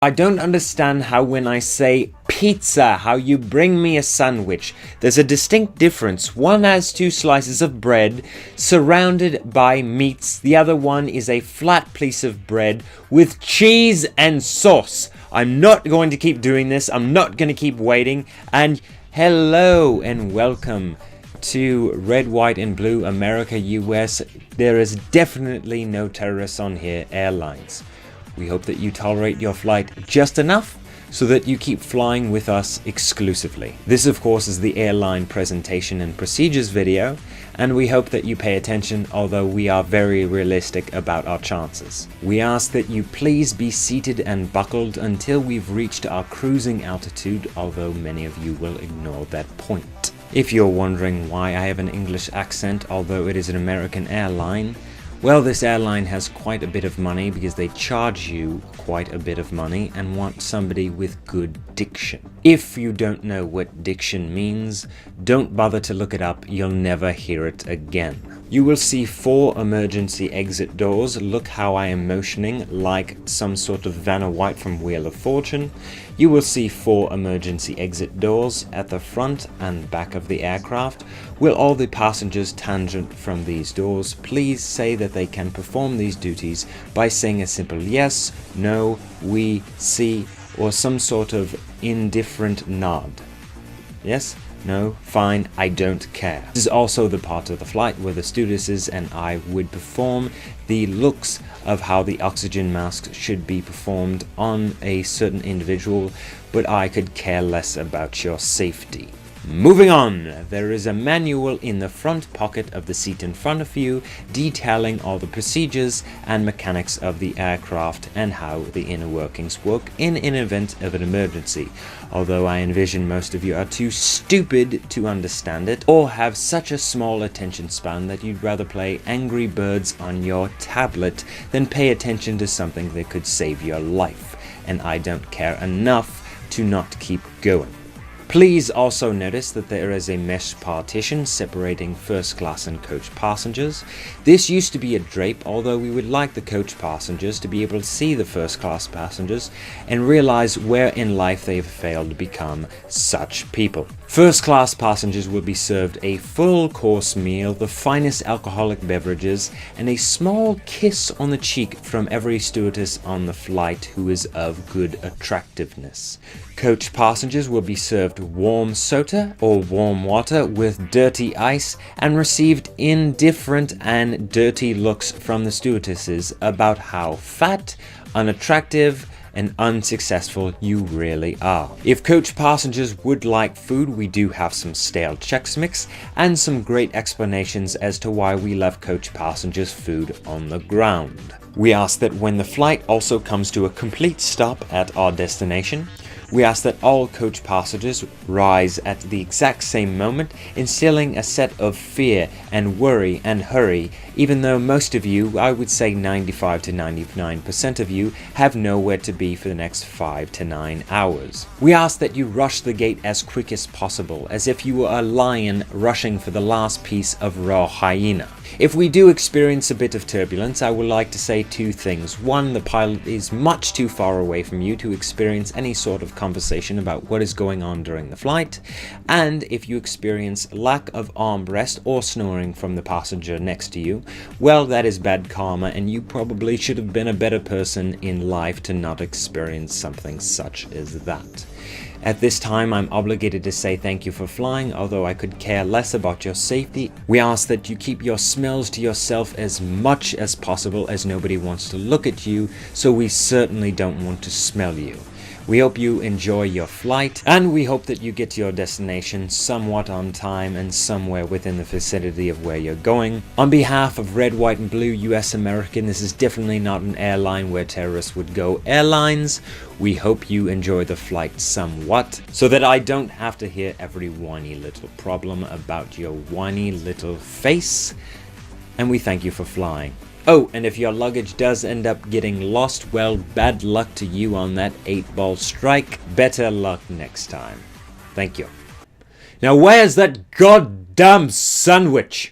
I don't understand how when I say pizza, how you bring me a sandwich. There's a distinct difference. One has 2 slices of bread surrounded by meats. The other one is a flat piece of bread with cheese and sauce. I'm not going to keep doing this. I'm not going to keep waiting. And hello and welcome to Red, White and Blue America, US. There is definitely no terrorists on here, Airlines. We hope that you tolerate your flight just enough so that you keep flying with us exclusively. This of course is the airline presentation and procedures video, and we hope that you pay attention, although we are very realistic about our chances. We ask that you please be seated and buckled until we've reached our cruising altitude, although many of you will ignore that point. If you're wondering why I have an English accent, although it is an American airline, well, this airline has quite a bit of money because they charge you quite a bit of money and want somebody with good diction. If you don't know what diction means, don't bother to look it up, you'll never hear it again. You will see 4 emergency exit doors. Look how I am motioning like some sort of Vanna White from Wheel of Fortune. You will see 4 emergency exit doors at the front and back of the aircraft. Will all the passengers tangent from these doors please say that they can perform these duties by saying a simple yes, no, we, see, or some sort of indifferent nod. Yes? No? Fine, I don't care. This is also the part of the flight where the stewardesses and I would perform the looks of how the oxygen masks should be performed on a certain individual, but I could care less about your safety. Moving on, there is a manual in the front pocket of the seat in front of you detailing all the procedures and mechanics of the aircraft and how the inner workings work in an event of an emergency, although I envision most of you are too stupid to understand it or have such a small attention span that you'd rather play Angry Birds on your tablet than pay attention to something that could save your life, and I don't care enough to not keep going. Please also notice that there is a mesh partition separating first class and coach passengers. This used to be a drape, although we would like the coach passengers to be able to see the first class passengers and realize where in life they have failed to become such people. First class passengers will be served a full course meal, the finest alcoholic beverages, and a small kiss on the cheek from every stewardess on the flight who is of good attractiveness. Coach passengers will be served warm soda or warm water with dirty ice and received indifferent and dirty looks from the stewardesses about how fat, unattractive, and unsuccessful you really are. If coach passengers would like food, we do have some stale Chex Mix and some great explanations as to why we left coach passengers food on the ground. We ask that when the flight also comes to a complete stop at our destination, we ask that all coach passengers rise at the exact same moment, instilling a set of fear and worry and hurry, even though most of you, I would say 95 to 99% of you, have nowhere to be for the next 5 to 9 hours. We ask that you rush the gate as quick as possible, as if you were a lion rushing for the last piece of raw hyena. If we do experience a bit of turbulence, I would like to say 2 things. 1, the pilot is much too far away from you to experience any sort of conversation about what is going on during the flight, and if you experience lack of armrest or snoring from the passenger next to you, well, that is bad karma, and you probably should have been a better person in life to not experience something such as that. At this time, I'm obligated to say thank you for flying, although I could care less about your safety. We ask that you keep your smells to yourself as much as possible, as nobody wants to look at you, so we certainly don't want to smell you. We hope you enjoy your flight, and we hope that you get to your destination somewhat on time and somewhere within the vicinity of where you're going. On behalf of Red, White and Blue US American, this is definitely not an airline where terrorists would go. Airlines, we hope you enjoy the flight somewhat, so that I don't have to hear every whiny little problem about your whiny little face, and we thank you for flying. Oh, and if your luggage does end up getting lost, well, bad luck to you on that 8-ball strike. Better luck next time. Thank you. Now where's that goddamn sandwich?